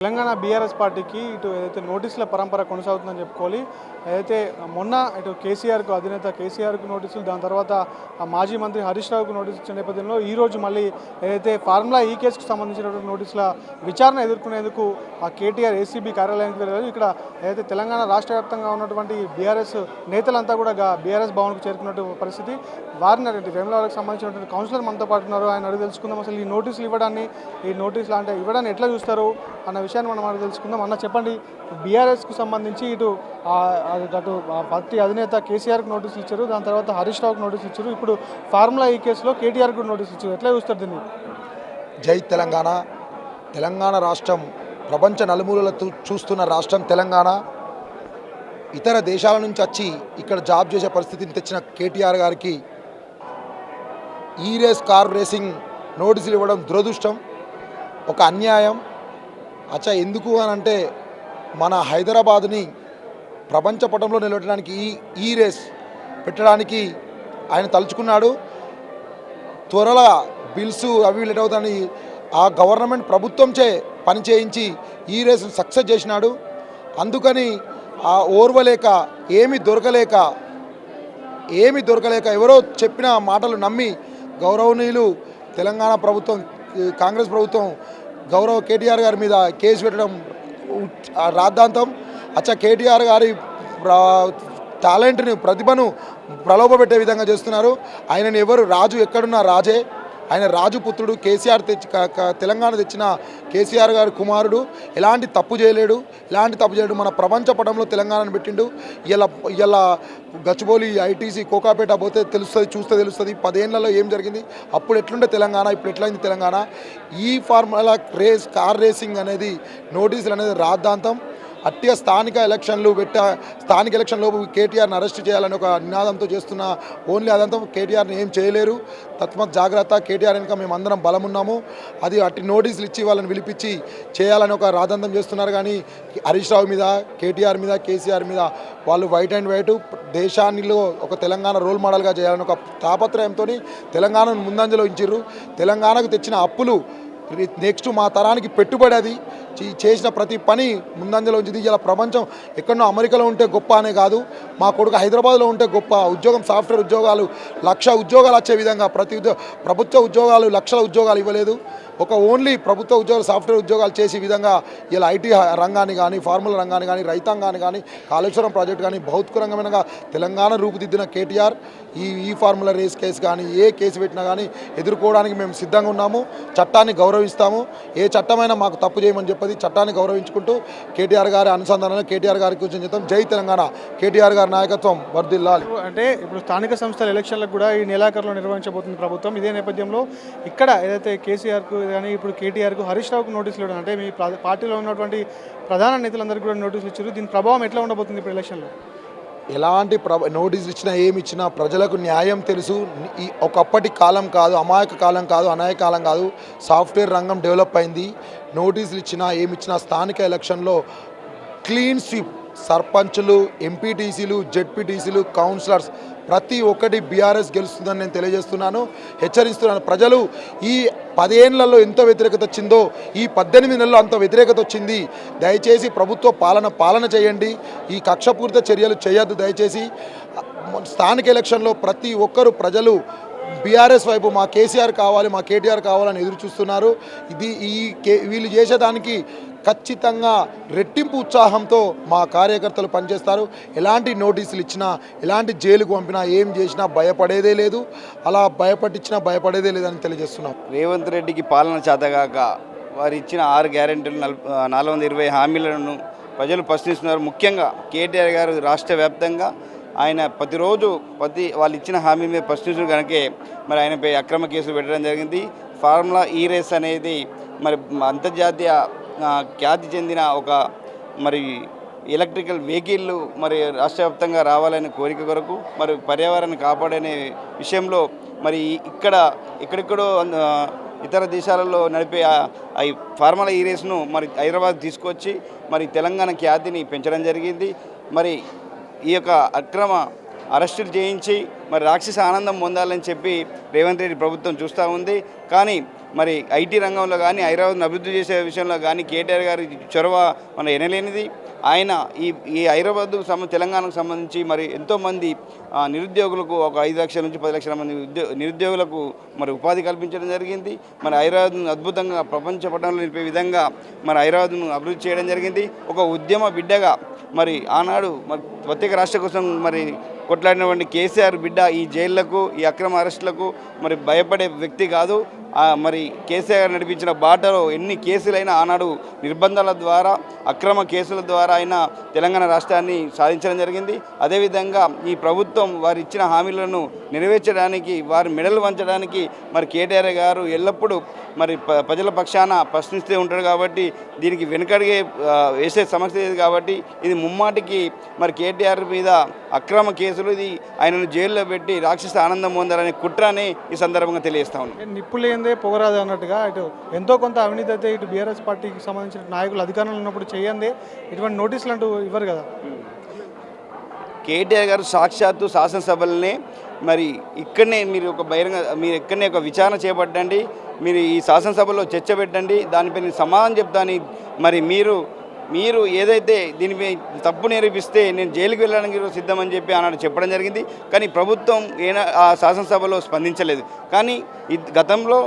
Telangana BRS పార్టీకి ఇటు ఏదైతే నోటీసుల పరంపర కొనసాగుతుందని చెప్పుకోవాలి. ఏదైతే మొన్న ఇటు కేసీఆర్కు అధినేత కేసీఆర్కు నోటీసులు, దాని తర్వాత మాజీ మంత్రి హరీష్ రావుకు నోటీసు ఇచ్చిన నేపథ్యంలో ఈరోజు మళ్ళీ ఏదైతే ఫార్ములా ఈ కేసుకు సంబంధించినటువంటి నోటీసుల విచారణ ఎదుర్కొనేందుకు ఆ కేటీఆర్ ఏసీబీ కార్యాలయానికి వెళ్ళారు. ఇక్కడ ఏదైతే తెలంగాణ రాష్ట్ర వ్యాప్తంగా ఉన్నటువంటి బీఆర్ఎస్ నేతలంతా కూడా బీఆర్ఎస్ భవన్కు చేరుకున్నటువంటి పరిస్థితి. వారిని వేములవాడకు సంబంధించినటువంటి కౌన్సిలర్ మనతో పాటు ఉన్నారు. ఆయన అడిగి తెలుసుకుందాం అసలు ఈ నోటీసులు ఇవ్వడాన్ని, ఈ నోటీసులు అంటే ఇవ్వడాన్ని ఎట్లా చూస్తారు అన్న విషయాన్ని మనం అడిగి తెలుసుకుందాం. అన్న చెప్పండి, బీఆర్ఎస్కు సంబంధించి ఇటు పార్టీ అధినేత కేసీఆర్కి నోటీసులు ఇచ్చారు, దాని తర్వాత హరీష్ రావుకి నోటీసులు ఇచ్చారు, ఇప్పుడు ఫార్ములా ఈ కేసులో కేటీఆర్కి కూడా నోటీసులు ఇచ్చారు. ఎట్లా చూస్తారు దీన్ని? జై తెలంగాణ. తెలంగాణ రాష్ట్రం ప్రపంచ నలుమూలల చూస్తున్న రాష్ట్రం తెలంగాణ. ఇతర దేశాల నుంచి వచ్చి ఇక్కడ జాబ్ చేసే పరిస్థితిని తెచ్చిన కేటీఆర్ గారికి ఈ రేస్ కార్ రేసింగ్ నోటీసులు ఇవ్వడం దురదృష్టం, ఒక అన్యాయం. ఎందుకు అని అంటే మన హైదరాబాదుని ప్రపంచ పటంలో నిలబెట్టడానికి ఈ రేస్ పెట్టడానికి ఆయన తలుచుకున్నాడు. త్వరలో బిల్స్ అవి లేట్ అవుతాయని ఆ గవర్నమెంట్ ప్రభుత్వంచే పని చేయించి ఈ రేస్ సక్సెస్ చేసినాడు. అందుకని ఆ ఓర్వలేక ఏమి దొరకలేక ఎవరో చెప్పిన మాటలు నమ్మి గౌరవనీయులు తెలంగాణ ప్రభుత్వం, కాంగ్రెస్ ప్రభుత్వం గౌరవ కేటీఆర్ గారి మీద కేసు పెట్టడం రాద్ధాంతం. కేటీఆర్ గారి టాలెంట్ని, ప్రతిభను ప్రలోభపెట్టే విధంగా చేస్తున్నారు. ఆయనను ఎవరు రాజు, ఎక్కడున్నా రాజే. ఆయన రాజు పుత్రుడు. కేసీఆర్ తెలంగాణ తెచ్చిన కేసీఆర్ గారి కుమారుడు. ఎలాంటి తప్పు చేయలేడు. మన ప్రపంచ పటంలో తెలంగాణను పెట్టిండు. ఇలా గచ్చిబౌలి, ఐటీసీ, కోకాపేట పోతే చూస్తే తెలుస్తుంది 10 ఏళ్లలో ఏం జరిగింది. అప్పుడు ఎట్లుండే తెలంగాణ, ఇప్పుడు ఎట్లయింది తెలంగాణ. ఈ ఫార్ములా కార్ రేసింగ్ అనేది, నోటీసులు అనేది రాద్ధాంతం. అట్టిగా స్థానిక ఎలక్షన్లోపు కేటీఆర్ని అరెస్ట్ చేయాలని ఒక నినాదంతో చేస్తున్న ఓన్లీ అదంతా కేటీఆర్ని ఏం చేయలేరు. తస్మత్ జాగ్రత్త. కేటీఆర్ వెనుక మేమందరం బలమున్నాము. అట్టి నోటీసులు ఇచ్చి వాళ్ళని పిలిపించి చేయాలని ఒక రాదంతం చేస్తున్నారు. కానీ హరీష్ రావు మీద, కేటీఆర్ మీద, కేసీఆర్ మీద వాళ్ళు వైట్ అండ్ వైట్ దేశానిలో ఒక తెలంగాణ రోల్ మోడల్గా చేయాలని ఒక తాపత్రయంతో తెలంగాణను ముందంజలో ఉంచిర్రు. తెలంగాణకు తెచ్చిన అప్పులు నెక్స్ట్ మా తరానికి పెట్టుబడి, అది చేసిన ప్రతి పని ముందంజలో ఉంచింది. ఇలా ప్రపంచం ఎక్కడో అమెరికాలో ఉంటే గొప్ప అనే కాదు, మా కొడుకు హైదరాబాద్లో ఉంటే గొప్ప. ఉద్యోగం, సాఫ్ట్వేర్ ఉద్యోగాలు 1,00,000 ఉద్యోగాలు వచ్చే విధంగా ప్రభుత్వ ఉద్యోగాలు 1,00,000 ఉద్యోగాలు ఇవ్వలేదు. ఒక ఓన్లీ ప్రభుత్వ ఉద్యోగాలు, సాఫ్ట్వేర్ ఉద్యోగాలు చేసే విధంగా ఇలా ఐటీ రంగాన్ని కానీ, ఫార్ములా రంగాన్ని కానీ, రైతాంగాన్ని కానీ, కాళేశ్వరం ప్రాజెక్టు కానీ భౌతిక రంగమైన తెలంగాణ రూపుదిద్దిన కేటీఆర్ ఈ ఫార్ములా రేస్ కేసు కానీ, ఏ కేసు పెట్టినా కానీ ఎదుర్కోవడానికి మేము సిద్ధంగా ఉన్నాము. చట్టాన్ని గౌరవిస్తాము. ఏ చట్టమైనా మాకు తప్పు చేయమని చెప్పి చట్టాన్ని గౌరవించుకుంటూ కేటీఆర్ గారి అనుసంధానంలో కేటీఆర్ గారికి కొంచెం చెప్తాం. జై తెలంగాణ. కేటీఆర్ గారి నాయకత్వం వర్ధిల్లాలి. అంటే ఇప్పుడు స్థానిక సంస్థల ఎలక్షన్లకు కూడా ఈ నెలాఖరులో నిర్వహించబోతుంది ప్రభుత్వం. ఇదే నేపథ్యంలో ఇక్కడ ఏదైతే కేసీఆర్కు కానీ, ఇప్పుడు కేటీఆర్కు, హరీష్ రావుకు నోటీసులు ఇవ్వడం, అంటే మీ పార్టీలో ఉన్నటువంటి ప్రధాన నేతలందరికీ కూడా నోటీసులు ఇచ్చారు. దీని ప్రభావం ఎట్లా ఉండబోతుంది ఇప్పుడు ఎలక్షన్లో? ఎలాంటి నోటీసులు ఇచ్చినా ఏమి ఇచ్చినా ప్రజలకు న్యాయం తెలుసు. ఒకప్పటి కాలం కాదు, అమాయక కాలం కాదు, అనాయక కాలం కాదు. సాఫ్ట్వేర్ రంగం డెవలప్ అయింది. నోటీసులు ఇచ్చినా ఏమి ఇచ్చినా స్థానిక ఎలక్షన్లో క్లీన్ స్వీప్. సర్పంచులు, ఎంపీటీసీలు, జెడ్పీటీసీలు, కౌన్సిలర్స్ ప్రతి ఒక్కటి బీఆర్ఎస్ గెలుస్తుందని నేను తెలియజేస్తున్నాను, హెచ్చరిస్తున్నాను. ప్రజలు ఈ 10 ఏళ్లలో ఎంత వ్యతిరేకత వచ్చిందో ఈ 18 నెలల్లో అంత వ్యతిరేకత వచ్చింది. దయచేసి ప్రభుత్వ పాలన చేయండి. ఈ కక్షపూరిత చర్యలు చేయొద్దు దయచేసి. స్థానిక ఎలక్షన్లో ప్రతి ఒక్కరు ప్రజలు బీఆర్ఎస్ వైపు మా కేసీఆర్ కావాలి, మా కేటీఆర్ కావాలని ఎదురు చూస్తున్నారు. వీళ్ళు చేసేదానికి ఖచ్చితంగా రెట్టింపు ఉత్సాహంతో మా కార్యకర్తలు పనిచేస్తారు. ఎలాంటి నోటీసులు ఇచ్చినా, ఎలాంటి జైలుకు పంపినా, ఏం చేసినా భయపడేదే లేదు. అలా భయపట్టించినా భయపడేదే లేదని తెలియజేస్తున్నాం. రేవంత్ రెడ్డికి పాలన చేతగాక వారు ఇచ్చిన 6 గ్యారెంటీలు 420 హామీలను ప్రజలు ప్రశ్నిస్తున్నారు. ముఖ్యంగా కేటీఆర్ గారు రాష్ట్ర వ్యాప్తంగా ఆయన ప్రతిరోజు వాళ్ళు ఇచ్చిన హామీ మీద ప్రశ్నించడం కనుకే మరి ఆయనపై అక్రమ కేసులు పెట్టడం జరిగింది. ఫార్ములా ఈ రేస్ అనేది మరి అంతర్జాతీయ ఖ్యాతి చెందిన ఒక మరి ఎలక్ట్రికల్ వెహికల్ మరి రాష్ట్ర వ్యాప్తంగా రావాలనే కోరిక కొరకు, మరి పర్యావరణాన్ని కాపాడనే విషయంలో మరి ఎక్కడెక్కడో ఇతర దేశాలలో నడిపే ఈ ఫార్ములా ఈ రేస్ను మరి హైదరాబాద్ తీసుకొచ్చి మరి తెలంగాణ ఖ్యాతిని పెంచడం జరిగింది. మరి ఈ యొక్క అక్రమ అరెస్టులు చేయించి మరి రాక్షస ఆనందం పొందాలని చెప్పి రేవంత్ రెడ్డి ప్రభుత్వం చూస్తూ ఉంది. కానీ మరి ఐటీ రంగంలో కానీ హైదరాబాద్ను అభివృద్ధి చేసే విషయంలో కానీ కేటీఆర్ గారి చొరవ మన ఎనలేనిది. ఆయన ఈ హైదరాబాద్ తెలంగాణకు సంబంధించి మరి ఎంతోమంది నిరుద్యోగులకు ఒక 5 లక్షల నుంచి 10 లక్షల మంది నిరుద్యోగులకు మరి ఉపాధి కల్పించడం జరిగింది. మరి హైదరాబాద్ను అద్భుతంగా ప్రపంచ పటంలో నిలిపే విధంగా మరి హైదరాబాద్ను అభివృద్ధి చేయడం జరిగింది. ఒక ఉద్యమ బిడ్డగా మరి ఆనాడు మరి ప్రత్యేక రాష్ట్ర కోసం మరి కొట్లాడినటువంటి కేసీఆర్ బిడ్డ ఈ జైళ్లకు ఈ అక్రమ అరెస్టులకు మరి భయపడే వ్యక్తి కాదు. మరి కేసీఆర్ నడిపించిన బాటలో ఎన్ని కేసులైనా ఆనాడు నిర్బంధాల ద్వారా అక్రమ కేసుల ద్వారా అయినా తెలంగాణ రాష్ట్రాన్ని సాధించడం జరిగింది. అదేవిధంగా ఈ ప్రభుత్వం వారు ఇచ్చిన హామీలను నెరవేర్చడానికి వారి మెడలు వంచడానికి మరి కేటీఆర్ గారు ఎల్లప్పుడూ మరి ప్రజల పక్షాన ప్రశ్నిస్తూ ఉంటాడు. కాబట్టి దీనికి వెనుకడిగే వేసే సమస్య లేదు. కాబట్టి ఇది ముమ్మాటికి మరి కేటీఆర్ మీద అక్రమ కేసులు, ఇది ఆయనను జైల్లో పెట్టి రాక్షస ఆనందం పొందాలనే కుట్రని ఈ సందర్భంగా తెలియజేస్తా ఉన్నాను. నిప్పులేందే పొగరాదు అన్నట్టుగా ఇటు ఎంతో కొంత అవినీతి అయితే ఇటు బీఆర్ఎస్ పార్టీకి సంబంధించిన నాయకులు అధికారంలో ఉన్నప్పుడు చేయందే ఇటువంటి నోటీసులు అంటూ ఇవ్వరు కదా. కేటీఆర్ గారు సాక్షాత్తు శాసనసభలనే మరి ఇక్కడనే మీరు ఇక్కడనే ఒక విచారణ చేపట్టండి, మీరు ఈ శాసనసభలో చర్చ పెట్టండి, దానిపై నేను సమాధానం చెప్తాను. మరి మీరు ఏదైతే దీనిపై తప్పు నిరూపిస్తే నేను జైలుకి వెళ్ళడానికి సిద్ధమని చెప్పి ఆనాడు చెప్పడం జరిగింది. కానీ ప్రభుత్వం ఆ శాసనసభలో స్పందించలేదు. కానీ గతంలో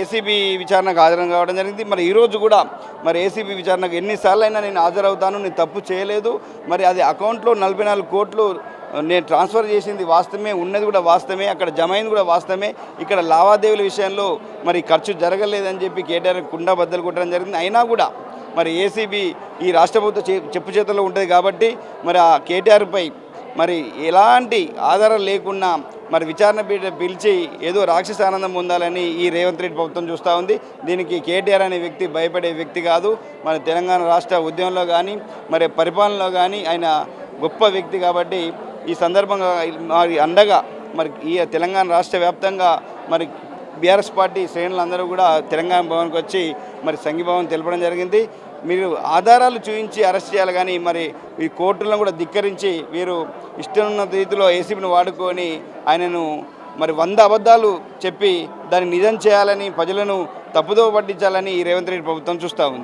ఏసీబీ విచారణకు హాజరు కావడం జరిగింది. మరి ఈరోజు కూడా మరి ఏసీబీ విచారణకు ఎన్నిసార్లు అయినా నేను హాజరవుతాను, నేను తప్పు చేయలేదు, మరి అది అకౌంట్లో 44 కోట్లు నేను ట్రాన్స్ఫర్ చేసింది వాస్తవమే, ఉన్నది కూడా వాస్తవమే, అక్కడ జమ అయింది కూడా వాస్తవమే, ఇక్కడ లావాదేవీల విషయంలో మరి ఖర్చు జరగలేదని చెప్పి కేటీఆర్ కుండా బద్దలు కొట్టడం జరిగింది. అయినా కూడా మరి ఏసీబీ ఈ రాష్ట్ర ప్రభుత్వం చెప్పు చేతుల్లో ఉంటుంది. కాబట్టి మరి ఆ కేటీఆర్పై మరి ఎలాంటి ఆధారం లేకుండా మరి విచారణ పిలిచి ఏదో రాక్షస ఆనందం పొందాలని ఈ రేవంత్ రెడ్డి ప్రభుత్వం చూస్తూ ఉంది. దీనికి కేటీఆర్ అనే వ్యక్తి భయపడే వ్యక్తి కాదు. మన తెలంగాణ రాష్ట్ర ఉద్యమంలో కానీ మరి పరిపాలనలో కానీ ఆయన గొప్ప వ్యక్తి. కాబట్టి ఈ సందర్భంగా మరి అండగా మరి ఈ తెలంగాణ రాష్ట్ర వ్యాప్తంగా మరి బీఆర్ఎస్ పార్టీ శ్రేణులందరూ కూడా తెలంగాణ భవన్కి వచ్చి మరి సంఘీభావం తెలపడం జరిగింది. మీరు ఆధారాలు చూపించి అరెస్ట్ చేయాలి, కానీ మరి ఈ కోర్టులను కూడా ధిక్కరించి వీరు ఇష్టమున్న రీతిలో ఏసీబీని వాడుకొని ఆయనను మరి 100 అబద్ధాలు చెప్పి దాన్ని నిజం చేయాలని ప్రజలను తప్పుదోవ పట్టించాలని ఈ రేవంత్ రెడ్డి ప్రభుత్వం చూస్తూ ఉంది.